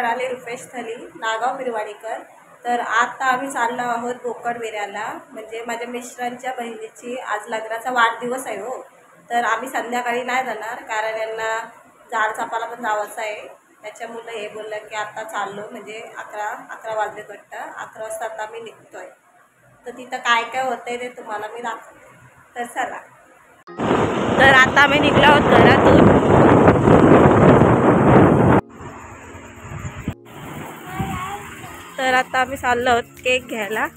म्हणाले रुपेश थली, नागाव बिरवाडीकर. तर आता आम्ही चाललो आहोत बोकडवेऱ्याला, म्हणजे माझ्या मिस्टरांच्या बहिणीची आज लग्नाचा वाढदिवस आहे हो. तर आम्ही संध्याकाळी नाही जाणार, कारण यांना झाडचापाला पण जावंचं आहे. त्याच्यामुळे हे बोललं की आता चाललो, म्हणजे 11 वाजलेत वाटतं, 11 वाजता आता आम्ही निघतोय. तर तिथं काय काय होतंय ते तुम्हाला मी दाखवते. तर चला. तर आता आम्ही निघलो आहोत घरातून. तर आता आम्ही चाललो आहोत केक घ्यायला.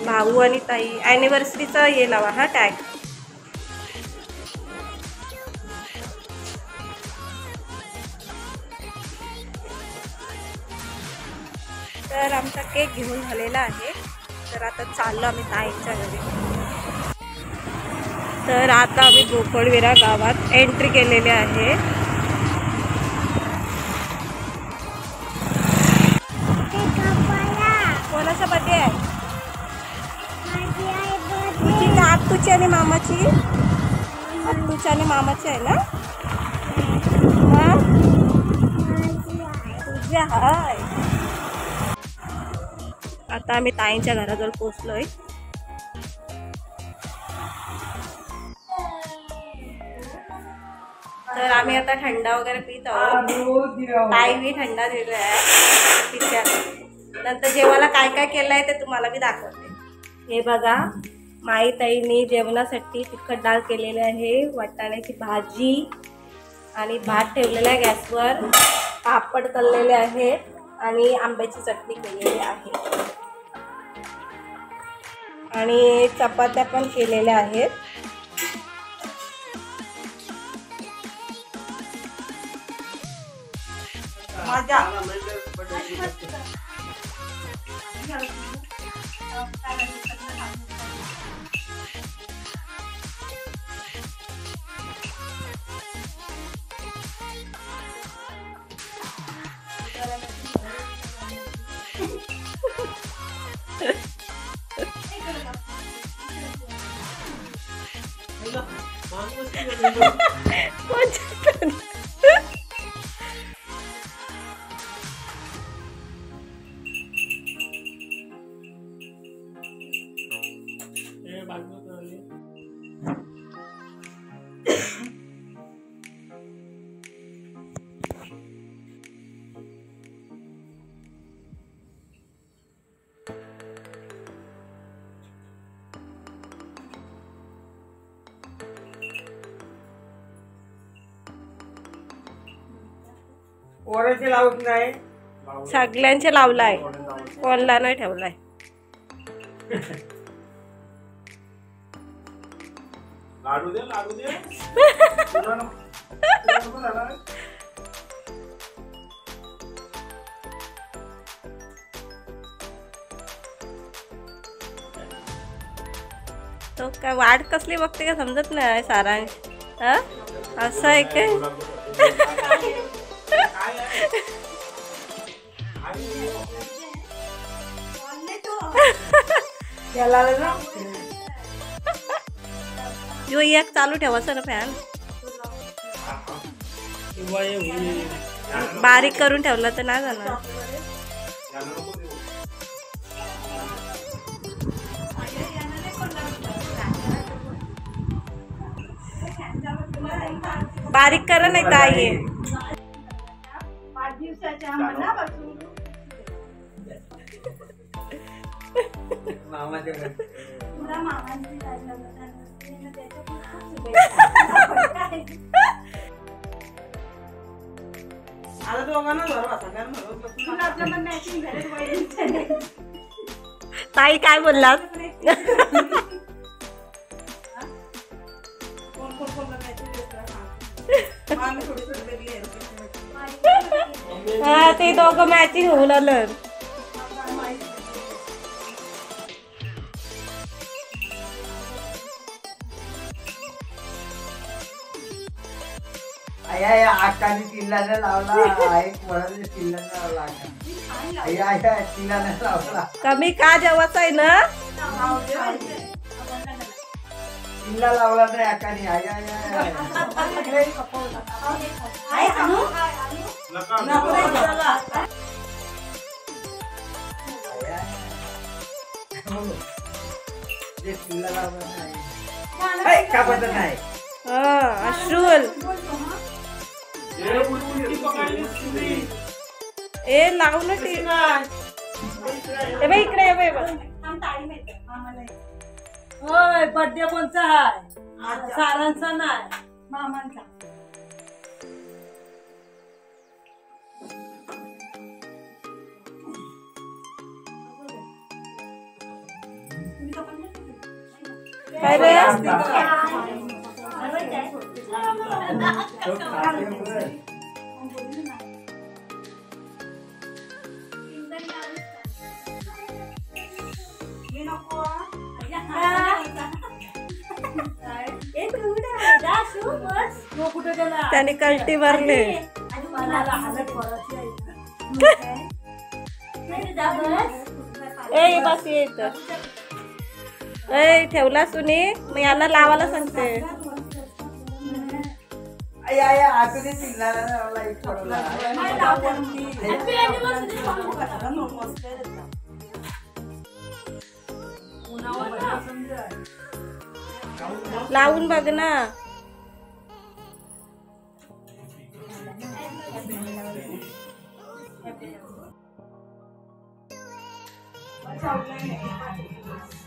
भाऊ आणि ताई ॲनिव्हर्सरीचा ये लावा हा टॅग. तर आमचा केक घेऊन झालेला आहे. तर आता चाललो आम्ही ताईंच्या घरी. तर आता आम्ही बोकडवेरा गावात एंट्री केलेली आहे. कोणाचा बर्थडे आहे? तुझी का आत्तूची आणि मामाची? आत्तूची आणि मामाची आहे ना? तुझ्या हाय. आता आम्ही ताईंच्या घराजवळ पोचलोय. तर आम्ही आता थंडा वगैरे पित आहोत. ताई मी थंडा दिला आहे तिच्या. नंतर जेवायला काय काय केलं आहे ते तुम्हाला मी दाखवते. हे बघा, माई ताईंनी जेवणासाठी तिखट डाळ केलेली आहे, वाटाण्याची भाजी आणि भात ठेवलेला आहे गॅसवर, पापड तळलेले आहेत आणि आंब्याची चटणी केलेली आहे आणि चपात्या पण केलेल्या आहेत. कोणाचे लावत नाही, सगळ्यांचे लावलाय, कोणला नाही ठेवलाय. लाडू दे लाडू दे. तो काय वाट कसली बघते का समजत नाही सारांश. असं आहे काय? एक चालू ठेवायचं ना फॅन, बारीक करून ठेवला तर नाही जाणार. बारीक करा नाही ताई. 5 दिवसाच्या मनापासून तुला मामांची ताई काय बोललात? हा ते दोघं मॅचिंग होऊन आलं. आया आकाने तिलाने लावला एक वळाने तिलाने लावला आया तिलाने लावला कमी का जेवायचं आहे ना तिला लावला नाही आकाने आया तिला लावला नाही का पडत नाही अश्रुल ए लावून इकडे ये बाई. होय बर्थडे कोणचा आहे सारांचा नाही मामांचा काय रे कुठे गेला त्याने कल्टी मारले ए बस ये इथं. ए ठेवला सुनी मी याला लावायला सांगते आया आतून तिलाने लावला एक पडला लावून बघ ना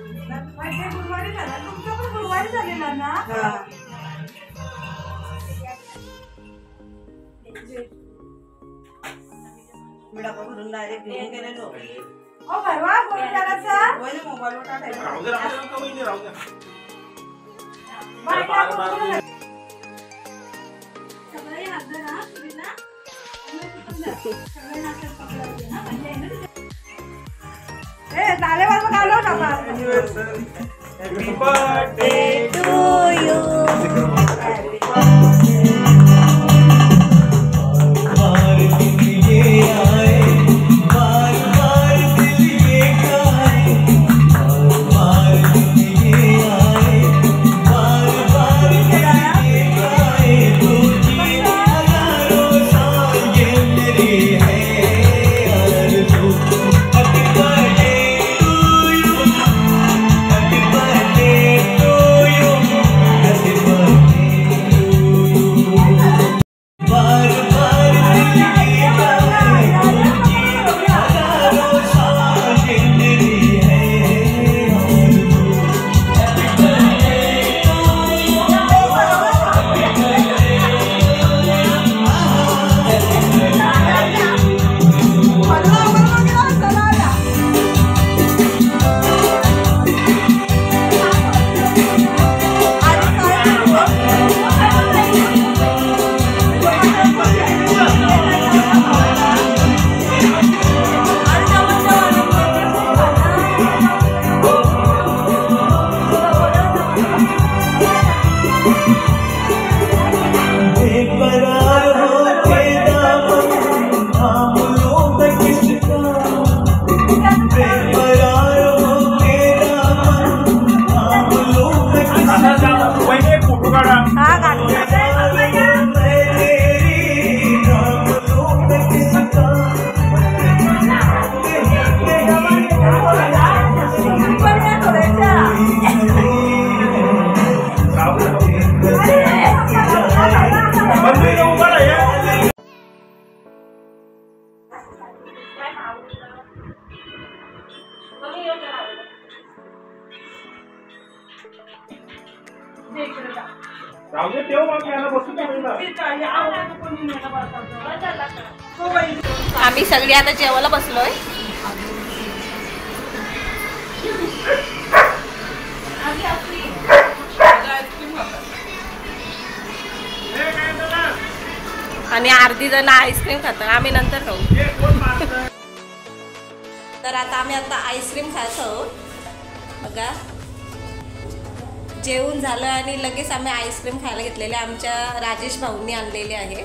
गुरुवारी झाला तुमचा पण गुरुवारी झालेला ना डायरेक्ट घेऊन गेलेलो ओ भरवा कोण करायचा मोबाईलवर टाकायचं राहू दे राहू दे सगळे हात ना तुला सगळे नाचत पकडले ना म्हणजे ए ताले वाजवा घालव ना हॅपी बर्थडे टू यू आम्ही सगळे आता जेवायला बसलोय. आणि अर्धी जण आईस्क्रीम खातात, आम्ही नंतर खाऊ. तर आता आम्ही आईस्क्रीम खात आहोत बघा. जेवून झालं आणि लगेच आम्ही आईस्क्रीम खायला घेतलेले आमच्या राजेश भाऊंनी आणलेले आहे.